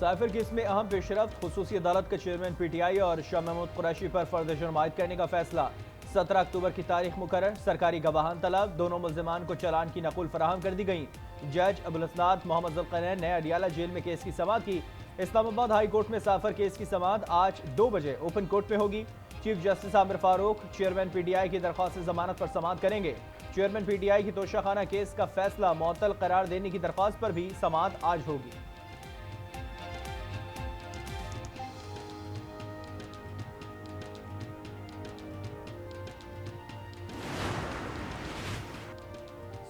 Cipher case में अहम पेशरफ्त, खुसूसी अदालत का चेयरमैन पीटीआई और शाह महमूद कुरैशी पर फर्द जुर्मायत करने का फैसला। 17 अक्टूबर की तारीख मुकर्रर, सरकारी गवाहान तलब, दोनों मुल्जिमान को चालान की नकुल फराहम कर दी गई। जज अबुल हसनात मोहम्मद जुल्करनैन ने अडियाला जेल में केस की समाअत की। इस्लामाबाद हाई कोर्ट में साइफर केस की समाअत आज 2 बजे ओपन कोर्ट में होगी। Chief justice Aamir Farooq chairman PTI की दरख्वास्त जमानत पर समाअत करेंगे। चेयरमैन पीटीआई की तोशाखाना केस का फैसला मुअत्तल करार देने की दरख्वास्त पर भी समाअत आज होगी।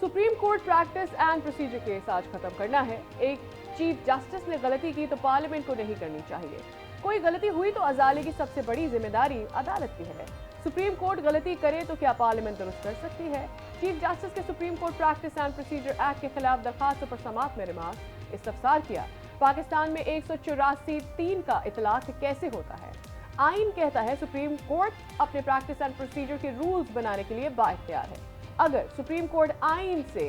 Supreme court practice and procedure case आज खत्म करना है। एक चीफ जस्टिस ने गलती की तो पार्लियामेंट को नहीं करनी चाहिए। कोई गलती हुई तो अजाले की सबसे बड़ी जिम्मेदारी अदालत की है। सुप्रीम कोर्ट गलती करे तो क्या पार्लियामेंट दुरुस्त कर सकती है? चीफ जस्टिस के supreme court practice and procedure act के खिलाफ दरखास्तों पर समाअत में रिमार्क इस्तफसार किया। पाकिस्तान में 184(3) का इतलाक कैसे होता है? आइन कहता है सुप्रीम कोर्ट अपने प्रैक्टिस एंड प्रोसीजर के रूल्स बनाने के लिए बाइख्तियार है। अगर सुप्रीम कोर्ट आइन से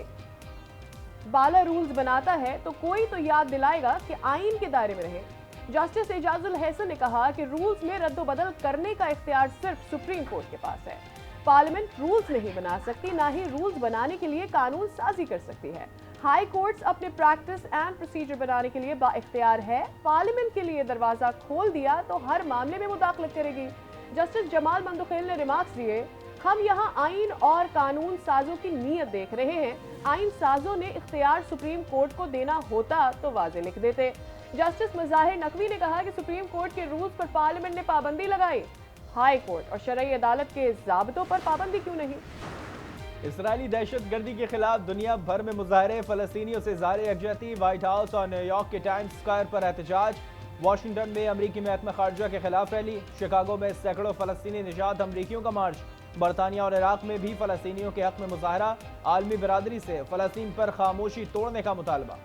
बाला रूल्स बनाता है तो कोई तो याद दिलाएगा कि आइन के दायरे में रहे। जस्टिस एजाजुल हसन ने कहा कि रूल्स में रद्दोबदल करने का इख्तियार सिर्फ सुप्रीम कोर्ट के पास है। पार्लियामेंट रूल्स नहीं बना सकती, ना ही रूल्स बनाने के लिए कानून साजी कर सकती है। हाई कोर्ट्स अपने प्रैक्टिस एंड प्रोसीजर बनाने के लिए बाइख्तियार है। पार्लियामेंट के लिए दरवाजा खोल दिया तो हर मामले में मुदाखलत करेगी। जस्टिस जमाल मंदुखेल ने रिमार्क्स दिए, हम यहाँ आइन और कानून साजों की नीयत देख रहे हैं। आइन साजों ने इख्तियार सुप्रीम कोर्ट को देना होता तो वाजे लिख देते। जस्टिस मुजाहिर नकवी ने कहा कि सुप्रीम कोर्ट के रूल्स पर पार्लियामेंट ने पाबंदी लगाई, हाई कोर्ट और शरई अदालत के ज़ाब्तों पर पाबंदी क्यों नहीं? इसराइली दहशतगर्दी के खिलाफ दुनिया भर में मुजाहरे, फलस्तीनियों से ज़ाहिर यकजहती। व्हाइट हाउस और न्यूयॉर्क के टाइम्स स्क्वायर पर एहतजाज। वाशिंगटन में अमरीकी महकमा खारजा के खिलाफ रैली। शिकागो में सैकड़ों फलस्तीनी निजात अमरीकियों का मार्च। बरतानिया और इराक में भी फलस्तीनियों के हक में मुजाहरा। आलमी बिरादरी से फलस्तीन पर खामोशी तोड़ने का मुतालबा।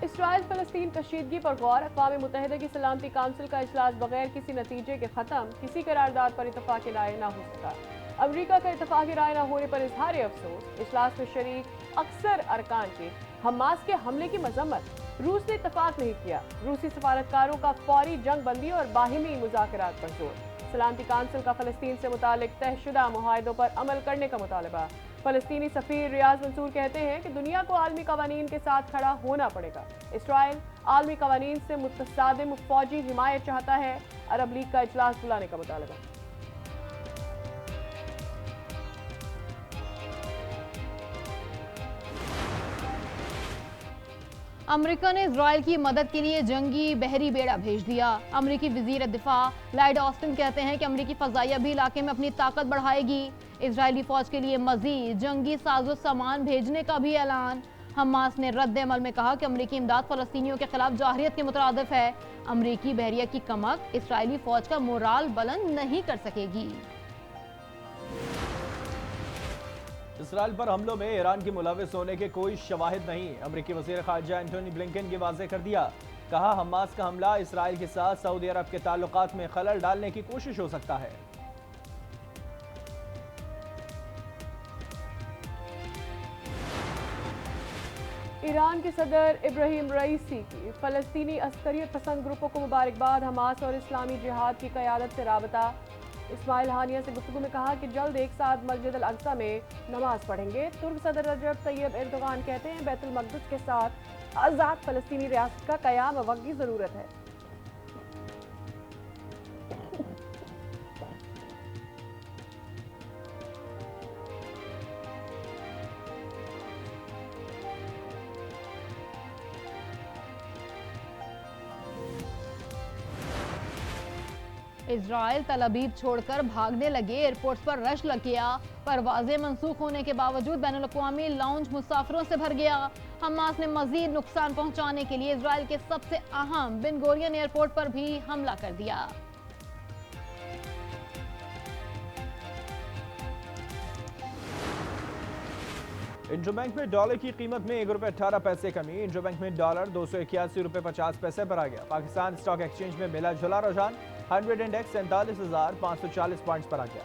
इसराइल फलस्तीन कशीदगी पर गौर। अक़वाम मुत्तहिदा की सलामती काउंसिल का इजलास बगैर किसी नतीजे के खत्म। किसी करारदाद पर इत्तफाक़ राय न हो सका। अमरीका का इत्तफाक़ राय न होने पर इजहार अफसोस। इजलास में शरीक अक्सर अरकान की हमास के हमले की मजम्मत। रूस ने इत्तफाक नहीं किया। रूसी सफारतकारों का फौरी जंग बंदी और बाहिमी मुज़ाकरात पर जोर। सलामती काउंसिल का फलस्तीन से मुतालिक तयशुदा मुआहदों पर अमल करने का मुतालबा। फलस्तीनी सफ़ीर रियाज मंसूर कहते हैं कि दुनिया को आलमी कवानीन के साथ खड़ा होना पड़ेगा। इसराइल आलमी कवानीन से मुतसादिम फौजी हिमायत चाहता है। अरब लीग का इजलास बुलाने का मुतालबा। अमेरिका ने इजराइल की मदद के लिए जंगी बहरी बेड़ा भेज दिया। अमेरिकी वजीर दिफा लॉयड ऑस्टिन कहते हैं कि अमेरिकी फजाइया भी इलाके में अपनी ताकत बढ़ाएगी। इजरायली फौज के लिए मजीद जंगी साजो सामान भेजने का भी ऐलान। हमास ने रद्द अमल में कहा कि अमेरिकी इमदाद फलस्तीनियों के खिलाफ जाहिरियत के मुतरादिफ है। अमेरिकी बहरिया की कमक इसराइली फौज का मोराल बुलंद नहीं कर सकेगी। इसराइल पर हमलों में ईरान की मुलविस होने के कोई शवाहिद नहीं। अमेरिकी वज़ीर ख़ारिजा एंटोनी ब्लिंकन ने वाज़ेह कर दिया। कहा, हमास का हमला इसराइल के साथ सऊदी अरब के ताल्लुकात में खलल डालने की कोशिश हो सकता है। ईरान के सदर इब्राहिम रईसी की फ़लस्तीनी अस्करियत पसंद ग्रुपों को मुबारकबाद। हमास और इस्लामी जिहाद की क़यादत से राबता। इस्माइल हानिया से गुफ्तगू में कहा कि जल्द एक साथ मस्जिद अल अक्सा में नमाज पढ़ेंगे। तुर्क सदर रजब तैयब एर्दोगान कहते हैं बैतुल मक़दिस के साथ आज़ाद फ़लस्तीनी रियासत का क़याम वक्त की ज़रूरत है। इजराइल तल अबीब छोड़कर भागने लगे। एयरपोर्ट्स पर रश लग गया। परवाजें मंसूख होने के बावजूद बैनुल-अक़वामी लाउंज मुसाफिरों से भर गया। हमास ने मजीद नुकसान पहुंचाने के लिए इजराइल के सबसे अहम बिन गोरियन एयरपोर्ट पर भी हमला कर दिया। इंटरबैंक में डॉलर की कीमत में ₹1.18 कमी। इंटरबैंक में डॉलर ₹281.50 पर आ गया। पाकिस्तान स्टॉक एक्सचेंज में मिला जुला रुझान। 100 इंडेक्स 47,540 पॉइंट्स पर आ गया।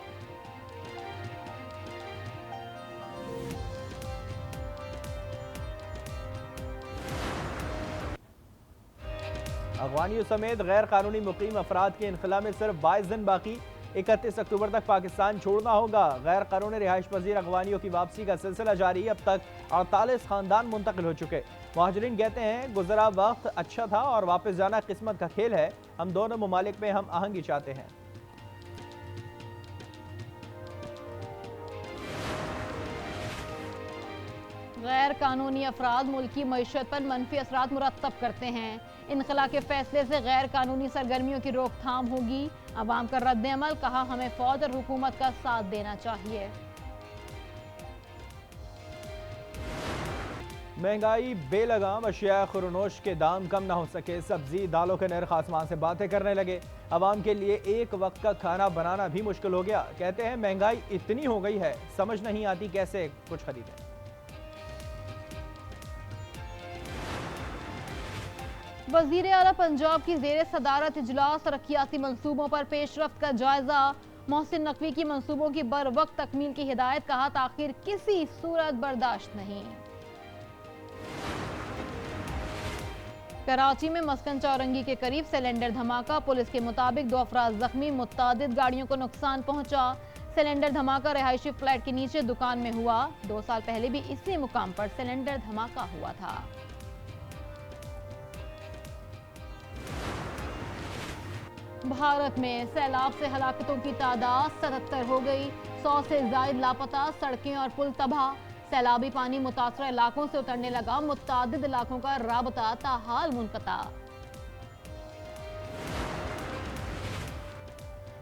अफगानियों समेत गैर कानूनी मुकीम अफराद के इनखला में सिर्फ 22 दिन बाकी। 31 अक्टूबर तक पाकिस्तान छोड़ना होगा। गैर कानूनी रिहाइश पजीर अफगानियों की वापसी का सिलसिला जारी। अब तक 48 खानदान मुंतकिल हो चुके। मुहाजिरीन कहते हैं गुजरा वक्त अच्छा था और वापस जाना किस्मत का खेल है। हम दोनों ममालिक में हम आहंगी चाहते हैं। गैर कानूनी अफराद मुल्क की मईशत पर मनफी असरात मुरतब करते हैं। इनखला के फैसले से गैर कानूनी सरगर्मियों की रोकथाम होगी। अवाम का रद्द-ए-अमल, कहा हमें फौज और हुकूमत का साथ देना चाहिए। महंगाई बेलगाम, अशिया खुरनोश के दाम कम ना हो सके। सब्जी दालों के नर्ख आसमान से बातें करने लगे। अवाम के लिए एक वक्त का खाना बनाना भी मुश्किल हो गया। कहते हैं महंगाई इतनी हो गई है, समझ नहीं आती कैसे कुछ खरीदें। वजीर आला पंजाब की जेर सदारत इजलास, तरक्याती मंसूबों पर पेशरफ्त का जायजा। मोहसिन नकवी की मंसूबों की बर वक्त तकमील की हिदायत, कहा ताखिर किसी सूरत बर्दाश्त नहीं। कराची में मस्कन चौरंगी के करीब सिलेंडर धमाका, पुलिस के मुताबिक 2 अफराद जख्मी, मुत्तादिद गाड़ियों को नुकसान पहुंचा। सिलेंडर धमाका रहायशी फ्लैट के नीचे दुकान में हुआ। 2 साल पहले भी इसी मुकाम पर सिलेंडर धमाका हुआ था। भारत में सैलाब से हलाकतों की तादाद 77 हो गई। 100 से ज्यादा लापता, सड़कें और पुल तबाह। सैलाबी पानी मुतासर इलाकों से उतरने लगा। मुत्तादिद इलाकों का राबता ताहाल मुनक़ता।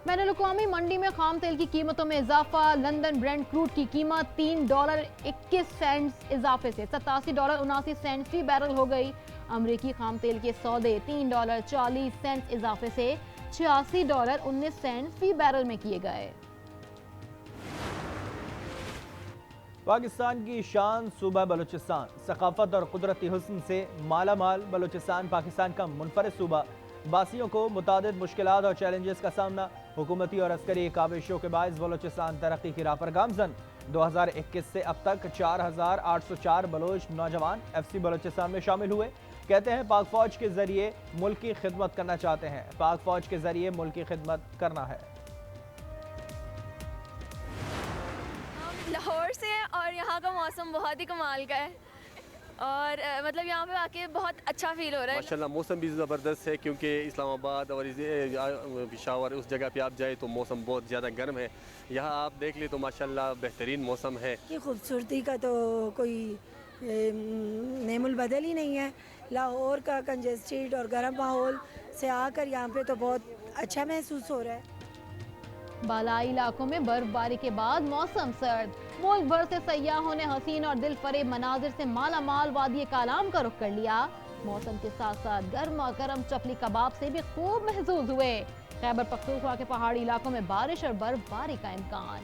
बैनुल-अक़वामी मंडी में खाम तेल की कीमतों में इजाफा। लंदन ब्रेंट क्रूड की कीमत $3.21 इजाफे से $87.79 फी बैरल हो गई। अमरीकी खाम तेल के सौदे $3.40 इजाफे से $86.19 फी बैरल में किए गए। पाकिस्तान की शान सूबा बलूचिस्तान, सकाफत और कुदरती हुस्न से माला माल। बलूचिस्तान पाकिस्तान का मुनफरिद सूबा। बासियों को मुतादिद मुश्किलात और चैलेंजेस का सामना। हुकूमती और अस्करी काविशों के बायस बलूचिस्तान तरक्की की राह पर गामजन। 2021 से अब तक 4804 बलोच नौजवान FC बलूचिस्तान में शामिल हुए। कहते हैं पाक फौज के जरिए मुल्क की खिदमत करना चाहते हैं। पाक फौज के जरिए मुल्क की खिदमत करना है। हम लाहौर से हैं और यहाँ का मौसम बहुत ही कमाल का है और मतलब यहाँ पे आके बहुत अच्छा फील हो रहा है। माशाल्लाह मौसम भी ज़बरदस्त है, क्योंकि इस्लामाबाद और पेशावर उस जगह पे आप जाए तो मौसम बहुत ज़्यादा गर्म है। यहाँ आप देख ले तो माशाल्लाह बेहतरीन मौसम है। की खूबसूरती का तो कोई नेमुल बदल ही नहीं है। लाहौर का कंजेस्टेड और गर्म माहौल से आकर यहाँ पे तो बहुत अच्छा महसूस हो रहा है। बालाई इलाकों में बर्फबारी के बाद मौसम सर्द। मुल्क भर से सयाहों ने हसीन और दिल फरेब मनाजिर से माला माल वादी कालाम का रुख कर लिया। मौसम के साथ साथ गर्मा गर्म चपली कबाब से भी खूब महसूस हुए। खैबर पख्तूनख्वा के पहाड़ी इलाकों में बारिश और बर्फबारी का इम्कान।